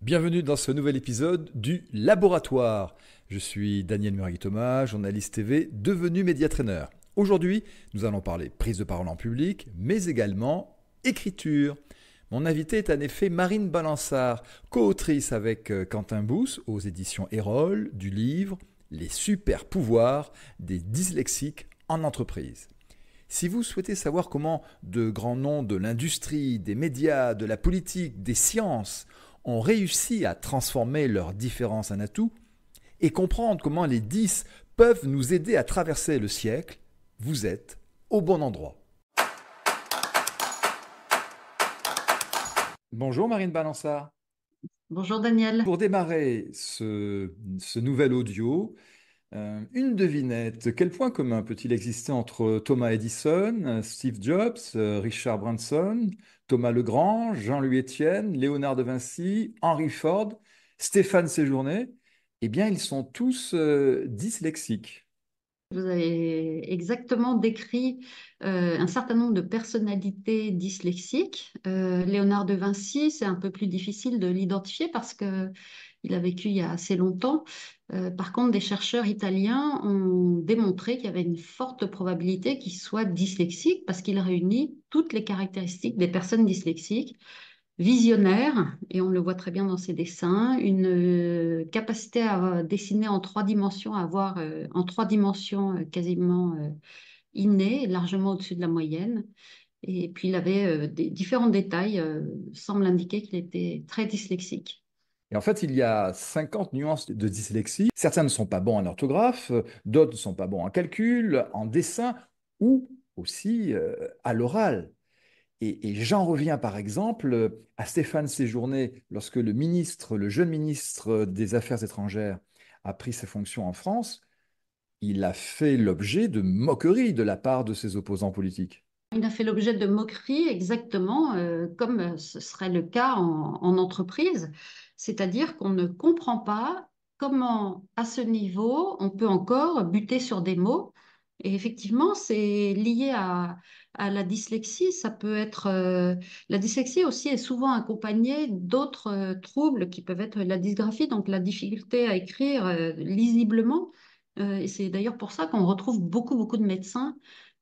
Bienvenue dans ce nouvel épisode du Laboratoire. Je suis Daniel Murray-Thomas, journaliste TV devenu médiatrainer. Aujourd'hui, nous allons parler prise de parole en public, mais également écriture. Mon invité est en effet Marine Balançard, co-autrice avec Quentin Bousse aux éditions Erol du livre Les super pouvoirs des dyslexiques en entreprise. Si vous souhaitez savoir comment de grands noms de l'industrie, des médias, de la politique, des sciences ont réussi à transformer leurs différences en atouts et comprendre comment les 10 peuvent nous aider à traverser le siècle, vous êtes au bon endroit. Bonjour Marine Balançard. Bonjour Daniel. Pour démarrer ce nouvel audio, une devinette. Quel point commun peut-il exister entre Thomas Edison, Steve Jobs, Richard Branson, Thomas Legrand, Jean-Louis Etienne, Léonard de Vinci, Henry Ford, Stéphane Séjourné? Eh bien, ils sont tous dyslexiques. Vous avez exactement décrit un certain nombre de personnalités dyslexiques. Léonard de Vinci, c'est un peu plus difficile de l'identifier parce qu'il a vécu il y a assez longtemps. Par contre, des chercheurs italiens ont démontré qu'il y avait une forte probabilité qu'il soit dyslexique parce qu'il réunit toutes les caractéristiques des personnes dyslexiques. Visionnaire, et on le voit très bien dans ses dessins, une capacité à dessiner en trois dimensions, à voir en trois dimensions quasiment innée, largement au-dessus de la moyenne. Et puis il avait des différents détails, semblent indiquer qu'il était très dyslexique. Et en fait, il y a 50 nuances de dyslexie. Certains ne sont pas bons en orthographe, d'autres ne sont pas bons en calcul, en dessin ou aussi à l'oral. Et j'en reviens par exemple à Stéphane Séjourné, lorsque le jeune ministre des Affaires étrangères a pris ses fonctions en France, il a fait l'objet de moqueries de la part de ses opposants politiques. Il a fait l'objet de moqueries exactement comme ce serait le cas en entreprise, c'est-à-dire qu'on ne comprend pas comment, à ce niveau, on peut encore buter sur des mots. Et effectivement, c'est lié à la dyslexie. Ça peut être la dyslexie aussi est souvent accompagnée d'autres troubles qui peuvent être la dysgraphie, donc la difficulté à écrire lisiblement. Et c'est d'ailleurs pour ça qu'on retrouve beaucoup de médecins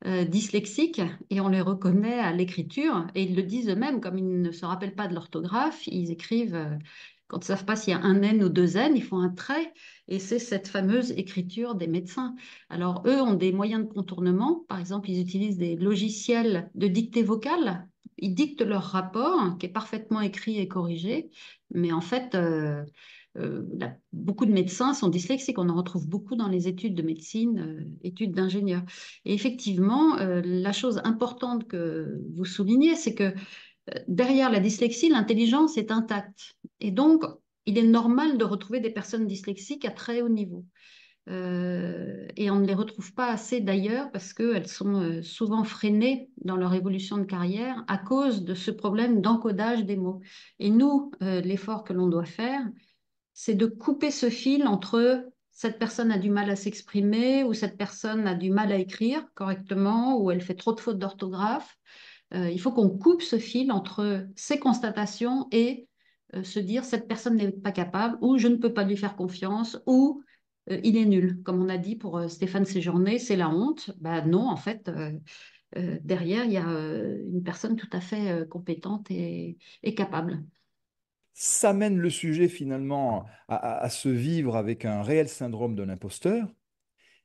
dyslexiques et on les reconnaît à l'écriture et ils le disent eux-mêmes, comme ils ne se rappellent pas de l'orthographe, ils écrivent, quand ils ne savent pas s'il y a un N ou deux N, ils font un trait et c'est cette fameuse écriture des médecins. Alors eux ont des moyens de contournement, par exemple ils utilisent des logiciels de dictée vocale, ils dictent leur rapport hein, qui est parfaitement écrit et corrigé, mais en fait beaucoup de médecins sont dyslexiques, on en retrouve beaucoup dans les études de médecine, études d'ingénieurs. Et effectivement, la chose importante que vous soulignez, c'est que derrière la dyslexie, l'intelligence est intacte. Et donc, il est normal de retrouver des personnes dyslexiques à très haut niveau. Et on ne les retrouve pas assez d'ailleurs parce qu'elles sont souvent freinées dans leur évolution de carrière à cause de ce problème d'encodage des mots. Et nous, l'effort que l'on doit faire, c'est de couper ce fil entre cette personne a du mal à s'exprimer ou cette personne a du mal à écrire correctement ou elle fait trop de fautes d'orthographe. Il faut qu'on coupe ce fil entre ces constatations et se dire cette personne n'est pas capable ou je ne peux pas lui faire confiance ou il est nul. Comme on a dit pour Stéphane Séjourné, c'est la honte. Bah non, en fait, derrière, il y a une personne tout à fait compétente et capable. Ça mène le sujet finalement à se vivre avec un réel syndrome de l'imposteur.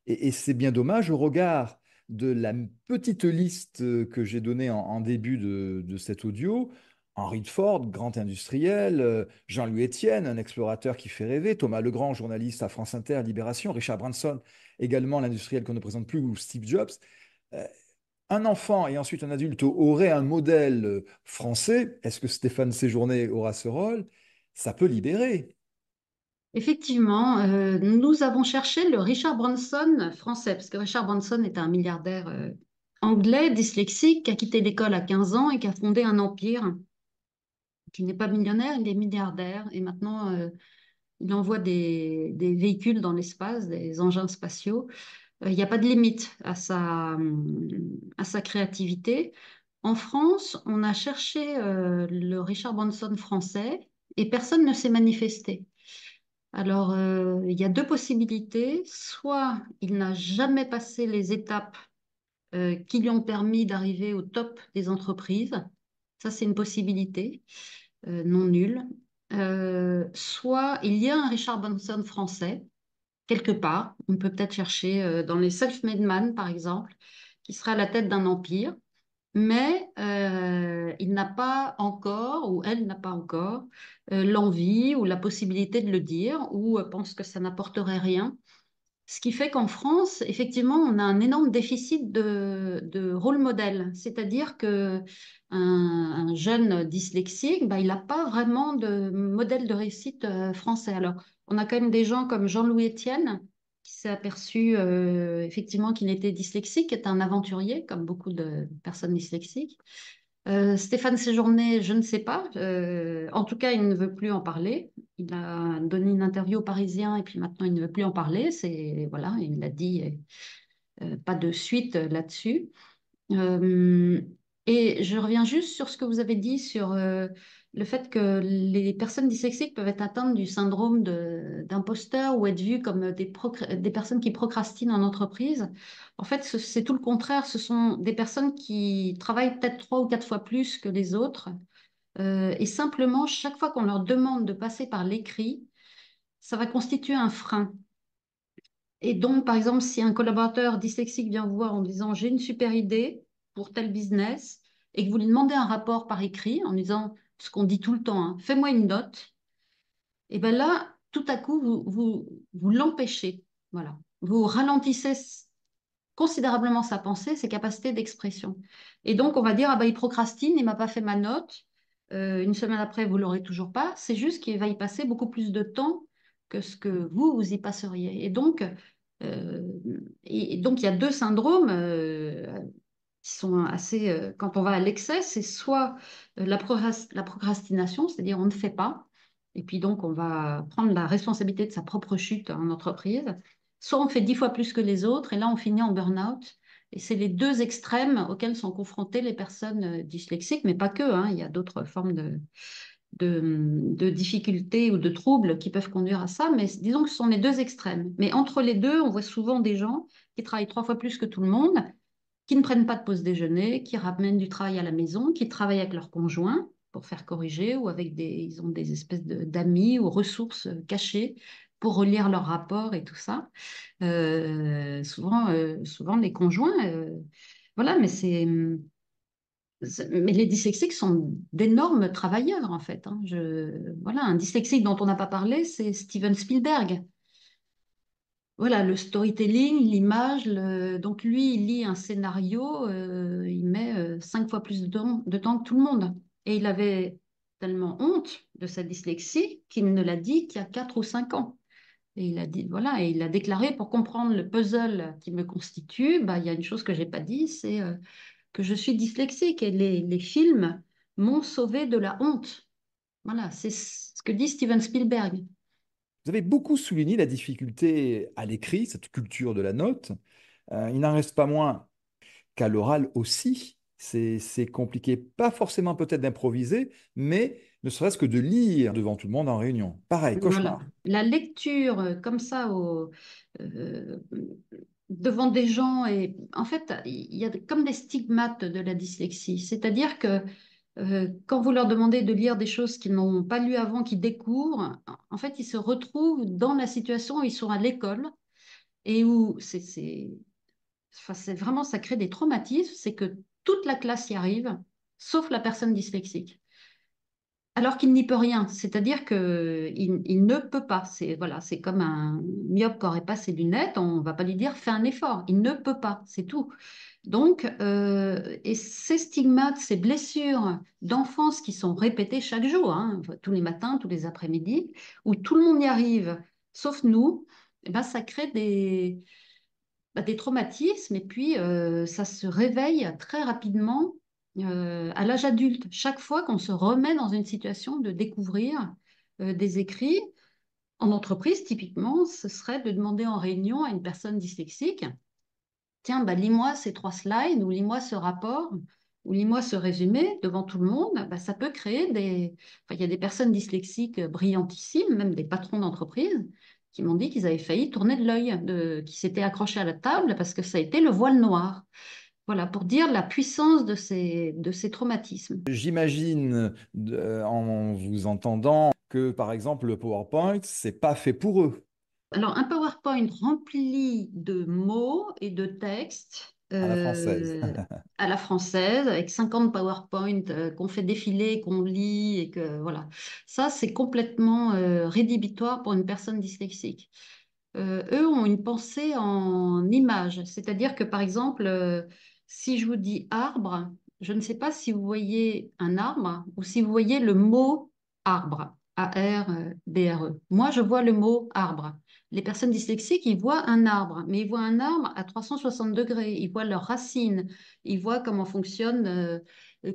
Et c'est bien dommage au regard de la petite liste que j'ai donnée en début de cet audio. Henry Ford, grand industriel, Jean-Louis Etienne, un explorateur qui fait rêver, Thomas Legrand, journaliste à France Inter, Libération, Richard Branson, également l'industriel qu'on ne présente plus, ou Steve Jobs. Euh, un enfant et ensuite un adulte aurait un modèle français. Est-ce que Stéphane Séjourné aura ce rôle? Ça peut libérer. Effectivement, nous avons cherché le Richard Branson français, parce que Richard Branson est un milliardaire anglais, dyslexique, qui a quitté l'école à 15 ans et qui a fondé un empire, qui n'est pas millionnaire, il est milliardaire. Et maintenant, il envoie des véhicules dans l'espace, des engins spatiaux. Il n'y a pas de limite à sa créativité. En France, on a cherché le Richard Branson français et personne ne s'est manifesté. Alors, il y a deux possibilités. Soit il n'a jamais passé les étapes qui lui ont permis d'arriver au top des entreprises. Ça, c'est une possibilité, non nulle. Soit il y a un Richard Branson français, quelque part. On peut peut-être chercher dans les self-made man, par exemple, qui sera à la tête d'un empire. Mais il n'a pas encore, ou elle n'a pas encore, l'envie ou la possibilité de le dire, ou pense que ça n'apporterait rien. Ce qui fait qu'en France, effectivement, on a un énorme déficit de rôle modèle. C'est-à-dire que un jeune dyslexique, bah, il n'a pas vraiment de modèle de réussite français. Alors, on a quand même des gens comme Jean-Louis Etienne, qui s'est aperçu effectivement qu'il était dyslexique, qui est un aventurier, comme beaucoup de personnes dyslexiques. Stéphane Séjourné, je ne sais pas. En tout cas, il ne veut plus en parler. Il a donné une interview aux Parisiens et puis maintenant il ne veut plus en parler. C'est voilà, il l'a dit, pas de suite là-dessus. Euh, et je reviens juste sur ce que vous avez dit sur le fait que les personnes dyslexiques peuvent être atteintes du syndrome d'imposteur ou être vues comme des personnes qui procrastinent en entreprise. En fait, c'est tout le contraire. Ce sont des personnes qui travaillent peut-être 3 ou 4 fois plus que les autres. Et simplement, chaque fois qu'on leur demande de passer par l'écrit, ça va constituer un frein. Et donc, par exemple, si un collaborateur dyslexique vient vous voir en disant j'ai une super idée pour tel business et que vous lui demandez un rapport par écrit en disant ce qu'on dit tout le temps, hein, fais-moi une note, et bien là, tout à coup, vous l'empêchez. Voilà. Vous ralentissez considérablement sa pensée, ses capacités d'expression. Et donc, on va dire, ah ben, il procrastine, il m'a pas fait ma note. Une semaine après, vous l'aurez toujours pas. C'est juste qu'il va y passer beaucoup plus de temps que ce que vous y passeriez. Euh, et donc il y a deux syndromes qui sont assez, quand on va à l'excès, c'est soit la procrastination, c'est-à-dire on ne fait pas, et puis donc on va prendre la responsabilité de sa propre chute en entreprise, soit on fait 10 fois plus que les autres, et là on finit en burn-out. Et c'est les deux extrêmes auxquels sont confrontées les personnes dyslexiques, mais pas que, hein, il y a d'autres formes de difficultés ou de troubles qui peuvent conduire à ça, mais disons que ce sont les deux extrêmes. Mais entre les deux, on voit souvent des gens qui travaillent 3 fois plus que tout le monde, qui ne prennent pas de pause déjeuner, qui ramènent du travail à la maison, qui travaillent avec leur conjoint pour faire corriger ou avec ils ont des espèces d'amis ou ressources cachées pour relire leurs rapports et tout ça. Souvent les conjoints, voilà, mais les dyslexiques sont d'énormes travailleurs, en fait. Hein. Voilà, un dyslexique dont on n'a pas parlé, c'est Steven Spielberg. Voilà, le storytelling, l'image. Donc lui, il lit un scénario, il met 5 fois plus de temps que tout le monde. Et il avait tellement honte de sa dyslexie qu'il ne l'a dit qu'il y a 4 ou 5 ans. Et il a dit, voilà, et il a déclaré, pour comprendre le puzzle qui me constitue, bah, il y a une chose que j'ai pas dit, c'est que je suis dyslexique et les films m'ont sauvé de la honte. Voilà, c'est ce que dit Steven Spielberg. Vous avez beaucoup souligné la difficulté à l'écrit, cette culture de la note. Il n'en reste pas moins qu'à l'oral aussi. C'est compliqué, pas forcément peut-être d'improviser, mais ne serait-ce que de lire devant tout le monde en réunion. Pareil, Voilà. cauchemar. La lecture comme ça euh, devant des gens, et en fait, il y a comme des stigmates de la dyslexie. C'est-à-dire que quand vous leur demandez de lire des choses qu'ils n'ont pas lues avant, qu'ils découvrent, en fait, ils se retrouvent dans la situation où ils sont à l'école et où enfin, c'est vraiment, ça crée des traumatismes, c'est que toute la classe y arrive, sauf la personne dyslexique. Alors qu'il n'y peut rien, c'est-à-dire qu'il ne peut pas. C'est voilà, c'est comme un myope qui n'aurait pas ses lunettes, on ne va pas lui dire fais un effort. Il ne peut pas, c'est tout. Donc, et ces stigmates, ces blessures d'enfance qui sont répétées chaque jour, hein, tous les matins, tous les après-midi, où tout le monde y arrive, sauf nous, eh ben, ça crée des traumatismes et puis ça se réveille très rapidement à l'âge adulte. Chaque fois qu'on se remet dans une situation de découvrir des écrits, en entreprise, typiquement, ce serait de demander en réunion à une personne dyslexique, tiens, bah, lis-moi ces 3 slides ou lis-moi ce rapport. ou lis-moi ce résumé devant tout le monde, bah, ça peut créer des... Enfin, il y a des personnes dyslexiques brillantissimes, même des patrons d'entreprise, qui m'ont dit qu'ils avaient failli tourner de l'œil, qui s'étaient accrochés à la table parce que ça a été le voile noir. Voilà, pour dire la puissance de ces traumatismes. J'imagine, en vous entendant, que par exemple le PowerPoint, c'est pas fait pour eux Alors, un PowerPoint rempli de mots et de textes à la française. à la française, avec 50 PowerPoint qu'on fait défiler, qu'on lit, et que voilà. Ça, c'est complètement rédhibitoire pour une personne dyslexique. Eux ont une pensée en images, c'est-à-dire que par exemple, si je vous dis arbre, je ne sais pas si vous voyez un arbre ou si vous voyez le mot arbre, A-R-B-R-E. Moi, je vois le mot arbre. Les personnes dyslexiques, ils voient un arbre, mais ils voient un arbre à 360 degrés. Ils voient leurs racines, ils voient comment fonctionne,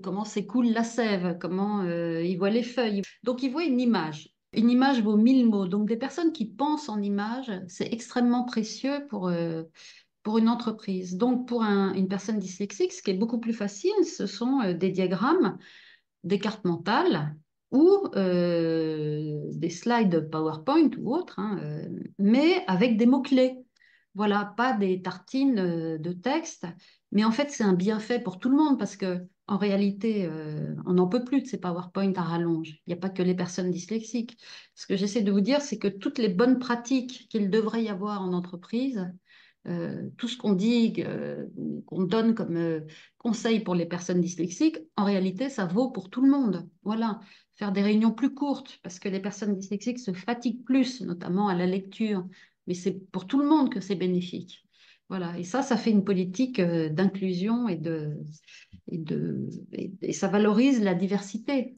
comment s'écoule la sève, comment ils voient les feuilles. Donc, ils voient une image. Une image vaut 1000 mots. Donc, des personnes qui pensent en images, c'est extrêmement précieux pour une entreprise. Donc, pour une personne dyslexique, ce qui est beaucoup plus facile, ce sont des diagrammes, des cartes mentales ou des slides PowerPoint ou autres, hein, mais avec des mots-clés. Voilà, pas des tartines de texte, mais en fait, c'est un bienfait pour tout le monde parce que en réalité, on n'en peut plus de ces PowerPoint à rallonge. Il n'y a pas que les personnes dyslexiques. Ce que j'essaie de vous dire, c'est que toutes les bonnes pratiques qu'il devrait y avoir en entreprise, tout ce qu'on dit, qu'on donne comme conseil pour les personnes dyslexiques, en réalité, ça vaut pour tout le monde. Voilà, faire des réunions plus courtes parce que les personnes dyslexiques se fatiguent plus, notamment à la lecture, mais c'est pour tout le monde que c'est bénéfique. Voilà, et ça fait une politique d'inclusion et ça valorise la diversité.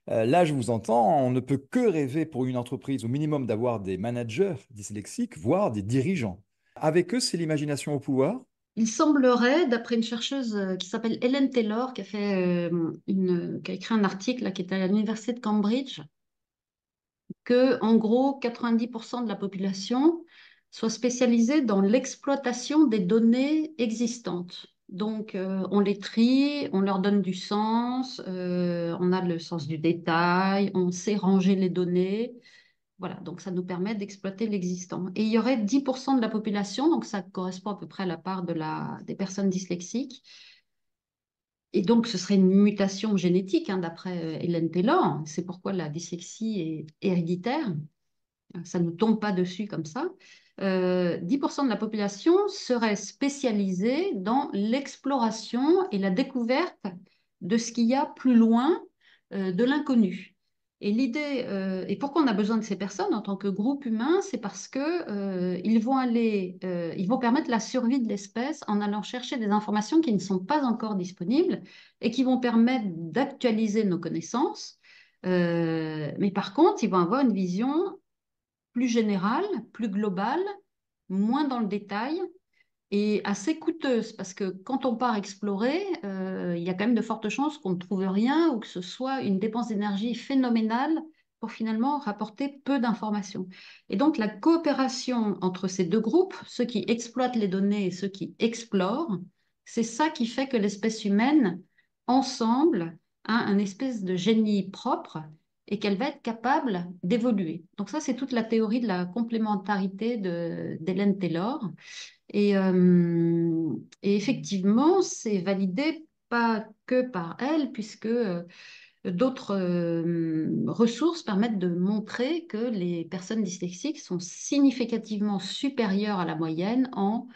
Là, je vous entends, on ne peut que rêver pour une entreprise au minimum d'avoir des managers dyslexiques, voire des dirigeants. Avec eux, c'est l'imagination au pouvoir. Il semblerait, d'après une chercheuse qui s'appelle Helen Taylor, qui a écrit un article là, qui est à l'université de Cambridge, que, en gros, 90% de la population soit spécialisée dans l'exploitation des données existantes. Donc, on les trie, on leur donne du sens, on a le sens du détail, on sait ranger les données. Voilà, donc ça nous permet d'exploiter l'existant. Et il y aurait 10% de la population, donc ça correspond à peu près à la part des personnes dyslexiques. Et donc, ce serait une mutation génétique, hein, d'après Hélène Taylor. C'est pourquoi la dyslexie est héréditaire. Ça ne nous tombe pas dessus comme ça. 10% de la population serait spécialisée dans l'exploration et la découverte de ce qu'il y a plus loin de l'inconnu. Et l'idée, et pourquoi on a besoin de ces personnes en tant que groupe humain, c'est parce que ils vont permettre la survie de l'espèce en allant chercher des informations qui ne sont pas encore disponibles et qui vont permettre d'actualiser nos connaissances. Mais par contre, ils vont avoir une vision plus générale, plus globale, moins dans le détail et assez coûteuse parce que quand on part explorer, il y a quand même de fortes chances qu'on ne trouve rien ou que ce soit une dépense d'énergie phénoménale pour finalement rapporter peu d'informations. Et donc la coopération entre ces deux groupes, ceux qui exploitent les données et ceux qui explorent, c'est ça qui fait que l'espèce humaine, ensemble, a un espèce de génie propre et qu'elle va être capable d'évoluer. Donc ça, c'est toute la théorie de la complémentarité d'Hélène Taylor. Et effectivement, c'est validé pas que par elle, puisque d'autres ressources permettent de montrer que les personnes dyslexiques sont significativement supérieures à la moyenne en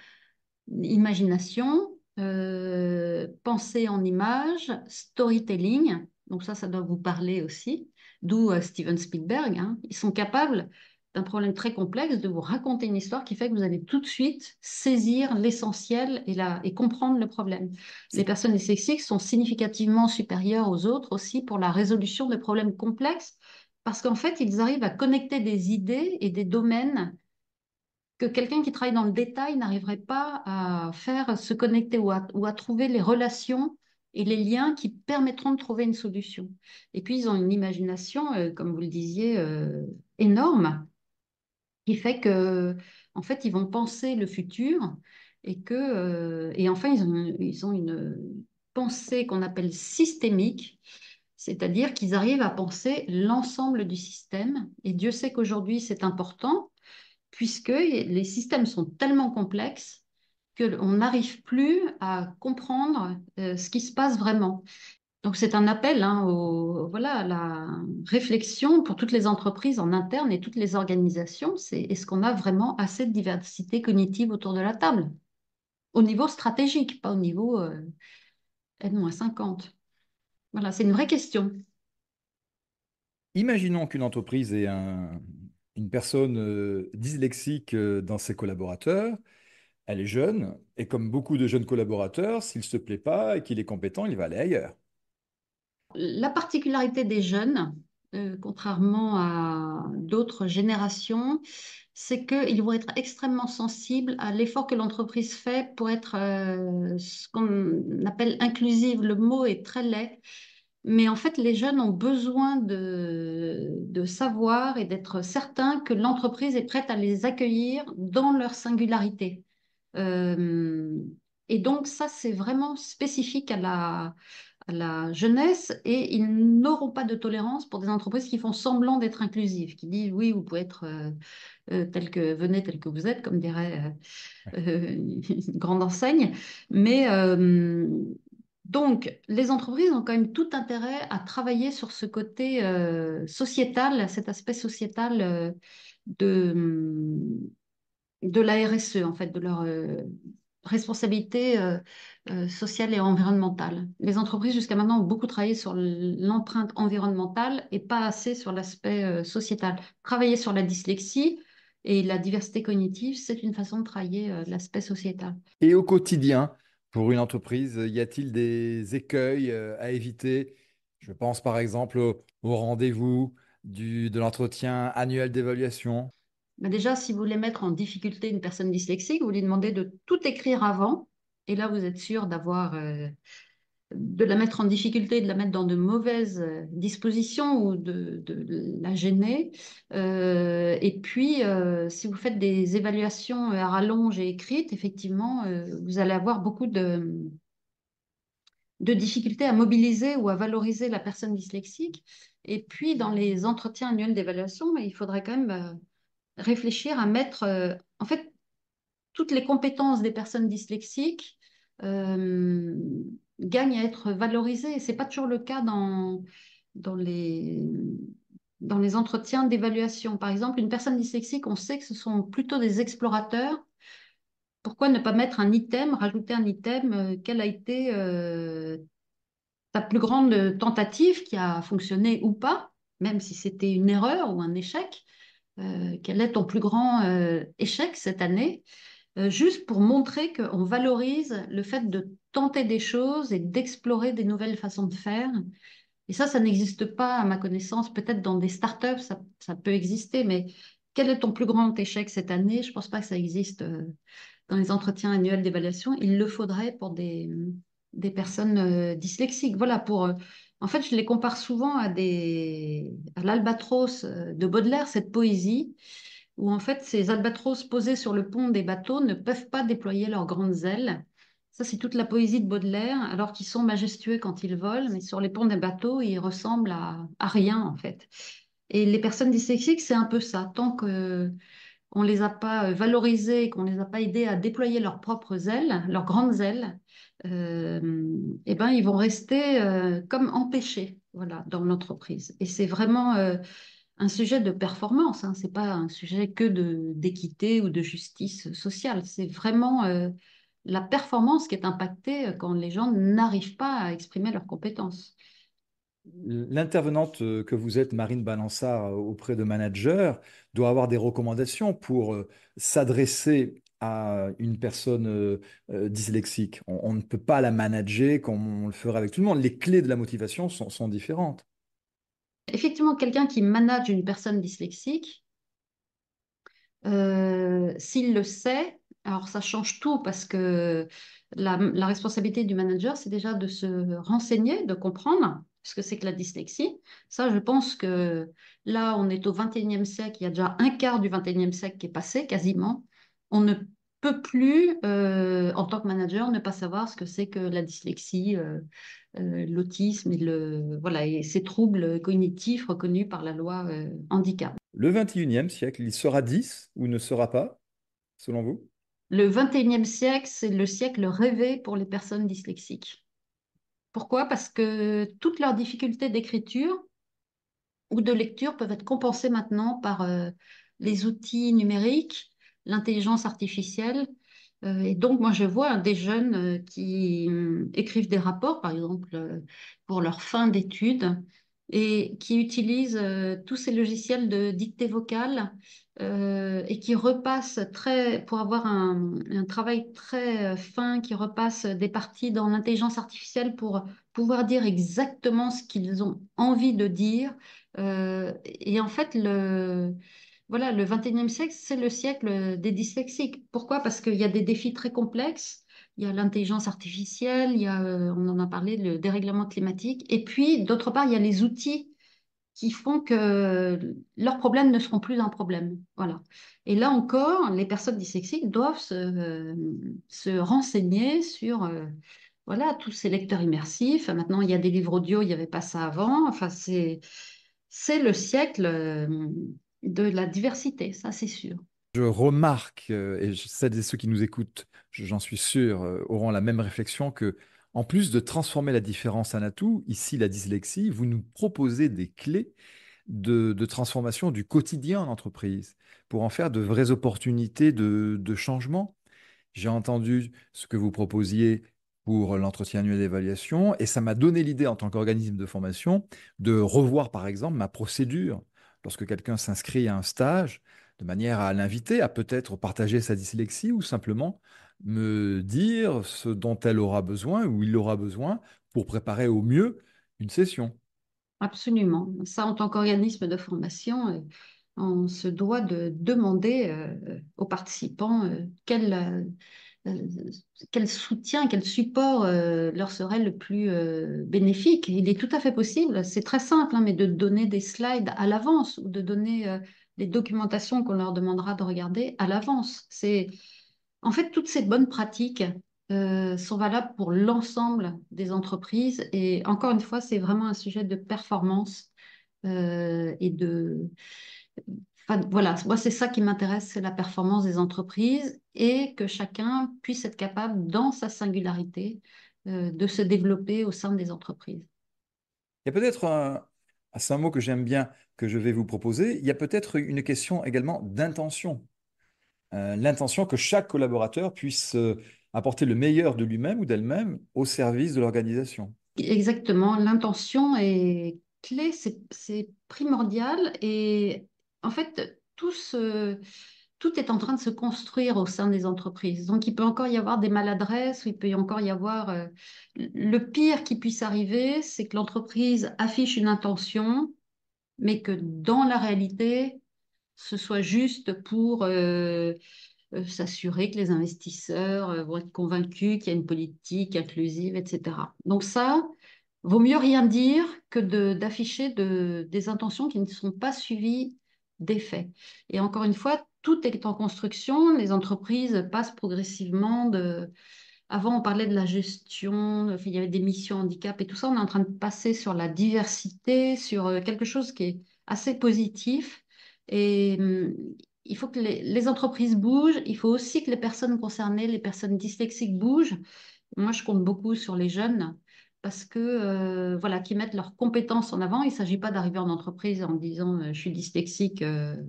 imagination, pensée en images, storytelling. Donc ça doit vous parler aussi. D'où Steven Spielberg, hein. Ils sont capables d'un problème très complexe de vous raconter une histoire qui fait que vous allez tout de suite saisir l'essentiel et comprendre le problème. Les C'est personnes dyslexiques sont significativement supérieures aux autres aussi pour la résolution de problèmes complexes parce qu'en fait, ils arrivent à connecter des idées et des domaines que quelqu'un qui travaille dans le détail n'arriverait pas à faire se connecter ou à trouver les relations et les liens qui permettront de trouver une solution. Et puis, ils ont une imagination, comme vous le disiez, énorme, qui fait que, en fait, ils vont penser le futur et enfin, ils ont une pensée qu'on appelle systémique, c'est-à-dire qu'ils arrivent à penser l'ensemble du système. Et Dieu sait qu'aujourd'hui, c'est important, puisque les systèmes sont tellement complexes qu'on n'arrive plus à comprendre ce qui se passe vraiment. Donc c'est un appel hein, voilà, à la réflexion pour toutes les entreprises en interne et toutes les organisations. C'est est-ce qu'on a vraiment assez de diversité cognitive autour de la table? Au niveau stratégique, pas au niveau N-50. Voilà, c'est une vraie question. Imaginons qu'une entreprise ait une personne dyslexique dans ses collaborateurs. Elle est jeune, et comme beaucoup de jeunes collaborateurs, s'il ne se plaît pas et qu'il est compétent, il va aller ailleurs. La particularité des jeunes, contrairement à d'autres générations, c'est qu'ils vont être extrêmement sensibles à l'effort que l'entreprise fait pour être ce qu'on appelle inclusive. Le mot est très laid, mais en fait, les jeunes ont besoin de savoir et d'être certains que l'entreprise est prête à les accueillir dans leur singularité. Euh, et donc, ça, c'est vraiment spécifique à la jeunesse et ils n'auront pas de tolérance pour des entreprises qui font semblant d'être inclusives, qui disent oui, vous pouvez être venez tel que vous êtes, comme dirait une grande enseigne. Mais donc, les entreprises ont quand même tout intérêt à travailler sur ce côté sociétal, cet aspect sociétal de, de la RSE, en fait, de leur responsabilité sociale et environnementale. Les entreprises, jusqu'à maintenant, ont beaucoup travaillé sur l'empreinte environnementale et pas assez sur l'aspect sociétal. Travailler sur la dyslexie et la diversité cognitive, c'est une façon de travailler l'aspect sociétal. Et au quotidien, pour une entreprise, y a-t-il des écueils à éviter? Je pense par exemple au rendez-vous de l'entretien annuel d'évaluation. Mais déjà, si vous voulez mettre en difficulté une personne dyslexique, vous lui demandez de tout écrire avant. Et là, vous êtes sûr d'avoir de la mettre en difficulté, de la mettre dans de mauvaises dispositions ou de la gêner. Et puis, si vous faites des évaluations à rallonge et écrites, effectivement, vous allez avoir beaucoup de difficultés à mobiliser ou à valoriser la personne dyslexique. Et puis, dans les entretiens annuels d'évaluation, il faudrait quand même réfléchir à mettre, en fait, toutes les compétences des personnes dyslexiques euh, gagnent à être valorisées. Ce n'est pas toujours le cas dans dans les entretiens d'évaluation. Par exemple, une personne dyslexique, on sait que ce sont plutôt des explorateurs. Pourquoi ne pas mettre un item, rajouter un item, quelle a été ta plus grande tentative qui a fonctionné ou pas, même si c'était une erreur ou un échec? Quel est ton plus grand échec cette année? Juste pour montrer qu'on valorise le fait de tenter des choses et d'explorer des nouvelles façons de faire. Et ça n'existe pas à ma connaissance. Peut-être dans des startups, ça peut exister, mais quel est ton plus grand échec cette année? Je ne pense pas que ça existe dans les entretiens annuels d'évaluation. Il le faudrait pour des personnes dyslexiques. Voilà, en fait, je les compare souvent à l'Albatros de Baudelaire, cette poésie où en fait ces albatros posés sur le pont des bateaux ne peuvent pas déployer leurs grandes ailes. Ça, c'est toute la poésie de Baudelaire, alors qu'ils sont majestueux quand ils volent, mais sur les ponts des bateaux, ils ressemblent à rien en fait. Et les personnes dyslexiques, c'est un peu ça. Tant que on les a pas valorisés, qu'on les a pas aidés à déployer leurs propres ailes, leurs grandes ailes, eh ben, ils vont rester comme empêchés, voilà, dans l'entreprise. Et c'est vraiment un sujet de performance, hein. C'est pas un sujet que d'équité ou de justice sociale. C'est vraiment la performance qui est impactée quand les gens n'arrivent pas à exprimer leurs compétences. L'intervenante que vous êtes, Marine Balançard, auprès de managers, doit avoir des recommandations pour s'adresser à une personne dyslexique. On ne peut pas la manager comme on le ferait avec tout le monde. Les clés de la motivation sont différentes. Effectivement, quelqu'un qui manage une personne dyslexique, s'il le sait, alors ça change tout parce que la responsabilité du manager, c'est déjà de se renseigner, de comprendre ce que c'est que la dyslexie. Ça, je pense que là, on est au 21e siècle, il y a déjà un quart du 21e siècle qui est passé quasiment. On ne peut plus, en tant que manager, ne pas savoir ce que c'est que la dyslexie, l'autisme voilà, et ces troubles cognitifs reconnus par la loi handicap. Le 21e siècle, il sera 10 ou ne sera pas, selon vous? Le 21e siècle, c'est le siècle rêvé pour les personnes dyslexiques. Pourquoi? Parce que toutes leurs difficultés d'écriture ou de lecture peuvent être compensées maintenant par les outils numériques, l'intelligence artificielle. Et donc, moi, je vois des jeunes qui écrivent des rapports, par exemple, pour leur fin d'études, et qui utilisent tous ces logiciels de dictée vocale et qui repassent pour avoir un travail très fin, qui repassent des parties dans l'intelligence artificielle pour pouvoir dire exactement ce qu'ils ont envie de dire. Et en fait, voilà, le 21e siècle, c'est le siècle des dyslexiques. Pourquoi? Parce qu'il y a des défis très complexes. Il y a l'intelligence artificielle, on en a parlé, le dérèglement climatique. Et puis, d'autre part, il y a les outils qui font que leurs problèmes ne seront plus un problème. Voilà. Et là encore, les personnes dyslexiques doivent se renseigner sur voilà, tous ces lecteurs immersifs. Maintenant, il y a des livres audio, il n'y avait pas ça avant. Enfin, c'est le siècle de la diversité, ça c'est sûr. Je remarque, celles et ceux qui nous écoutent, j'en suis sûr, auront la même réflexion que, en plus de transformer la différence en atout, ici la dyslexie, vous nous proposez des clés de transformation du quotidien en entreprise pour en faire de vraies opportunités de changement. J'ai entendu ce que vous proposiez pour l'entretien annuel d'évaluation et ça m'a donné l'idée en tant qu'organisme de formation de revoir par exemple ma procédure lorsque quelqu'un s'inscrit à un stage de manière à l'inviter à peut-être partager sa dyslexie ou simplement me dire ce dont elle aura besoin ou il aura besoin pour préparer au mieux une session. Absolument. Ça, en tant qu'organisme de formation, on se doit de demander aux participants euh, quel soutien, quel support leur serait le plus bénéfique. Il est tout à fait possible, c'est très simple, hein, mais de donner des slides à l'avance ou de donner des documentations qu'on leur demandera de regarder à l'avance. En fait, toutes ces bonnes pratiques sont valables pour l'ensemble des entreprises. Et encore une fois, c'est vraiment un sujet de performance et de... Enfin, voilà, moi, c'est ça qui m'intéresse, c'est la performance des entreprises et que chacun puisse être capable, dans sa singularité, de se développer au sein des entreprises. Il y a peut-être c'est un mot que j'aime bien, que je vais vous proposer, il y a peut-être une question également d'intention. L'intention que chaque collaborateur puisse apporter le meilleur de lui-même ou d'elle-même au service de l'organisation. Exactement, l'intention est clé, c'est primordial et en fait, tout est en train de se construire au sein des entreprises. Donc, il peut encore y avoir des maladresses, ou il peut encore y avoir... le pire qui puisse arriver, c'est que l'entreprise affiche une intention, mais que dans la réalité, ce soit juste pour s'assurer que les investisseurs vont être convaincus qu'il y a une politique inclusive, etc. Donc ça, vaut mieux rien dire que d'afficher des intentions qui ne sont pas suivies des faits. Et encore une fois, tout est en construction. Les entreprises passent progressivement de... Avant, on parlait de la gestion, enfin, il y avait des missions handicap et tout ça. On est en train de passer sur la diversité, sur quelque chose qui est assez positif. Et il faut que les entreprises bougent. Il faut aussi que les personnes concernées, les personnes dyslexiques bougent. Moi, je compte beaucoup sur les jeunes parce que voilà, qui mettent leurs compétences en avant. Il ne s'agit pas d'arriver en entreprise en disant je suis dyslexique,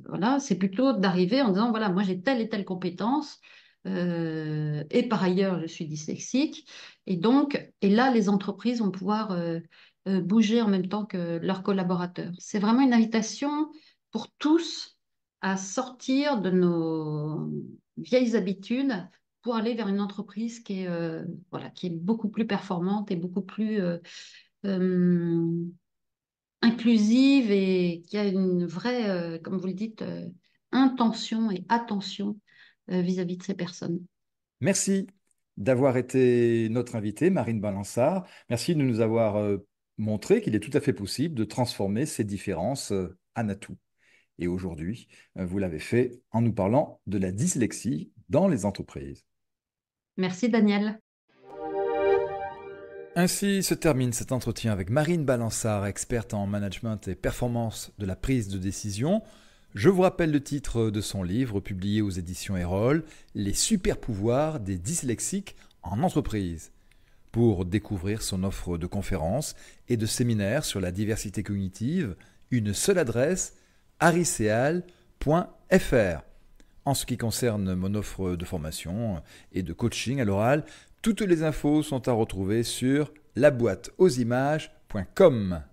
voilà. C'est plutôt d'arriver en disant voilà, moi j'ai telle et telle compétence et par ailleurs je suis dyslexique. Et là, les entreprises vont pouvoir bouger en même temps que leurs collaborateurs. C'est vraiment une invitation pour tous à sortir de nos vieilles habitudes pour aller vers une entreprise voilà, qui est beaucoup plus performante et beaucoup plus euh, inclusive et qui a une vraie, comme vous le dites, intention et attention vis-à-vis de ces personnes. Merci d'avoir été notre invitée, Marine Balançard. Merci de nous avoir montré qu'il est tout à fait possible de transformer ces différences en atouts. Et aujourd'hui, vous l'avez fait en nous parlant de la dyslexie dans les entreprises. Merci Daniel. Ainsi se termine cet entretien avec Marine Balançard, experte en management et performance de la prise de décision. Je vous rappelle le titre de son livre publié aux éditions Erol, Les super pouvoirs des dyslexiques en entreprise. Pour découvrir son offre de conférences et de séminaires sur la diversité cognitive, une seule adresse, ariceal.fr. En ce qui concerne mon offre de formation et de coaching à l'oral, toutes les infos sont à retrouver sur laboîteauximages.com.